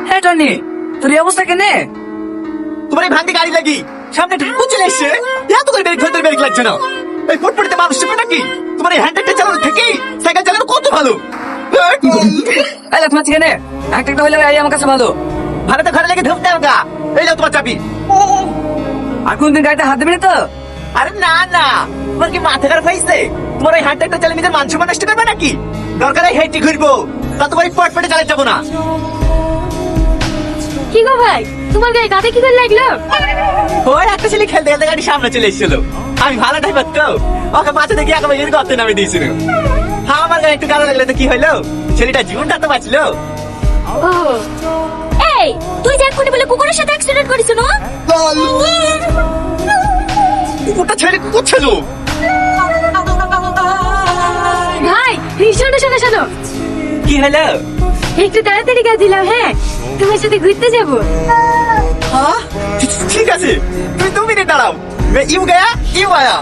হ্যাঁ টনি, তোর এই অবস্থা কেনে? তোমার এই ভান্ডি গাড়ি লাগি সামনে ঢুকু চলে এসছে, এত করে ব্রেক ধরতে ব্রেক লাগছে না। এই ফুটফুটিতে মানুষ চেপে নাকি? তোমার এই হ্যান্ডেলটা চালানো থেকে সাইকেল চালানো কত ভালো। এই লাখ মাছি কেনে? একটা হইলে এই আমার কাছে ভালো। ভালো তো ঘরে লেগে ঢুকতে হবে। এই নাও তোমার চাবি। আর কোনদিন গাড়িতে হাত দেবে না তো? আরে না না, তোমার কি মাথা খারাপ হয়েছে? তোমার এই হ্যান্ডেলটা চালিয়ে নিজের মান সম্মান নষ্ট করবে নাকি? দরকার হয় হেঁটে ঘুরবো, তা তোমার এই পটপটে চালিয়ে যাবো না। কি গো ভাই, তোমার গায়ে গাতে কি করে লাগলো? ওই একটা ছেলে খেলতে খেলতে গাড়ি সামনে চলে এসেছিল, আমি ভালো ড্রাইভার তো, ওকে মাথা দেখে একেবারে এর গর্তে নামে দিয়েছিল। হ্যাঁ, আমার গায়ে একটু গালো লাগলে তো কি হইলো, ছেলেটা জীবনটা তো বাঁচলো। ও এই, তুই যে এক্ষুনি বলে কুকুরের সাথে অ্যাক্সিডেন্ট করিস না? কুকুরটা ছেড়ে কুকুর ছিল। ভাই শোনো শোনো শোনো, কি হলো? একটু তাড়াতাড়ি কাজ দিলাম। হ্যাঁ, তোমার সাথে ঘুরতে যাবো। হ্যাঁ ঠিক আছে, তুমি 2 মিনিট দাঁড়াও। ইউ গয়া ইউ আয়া।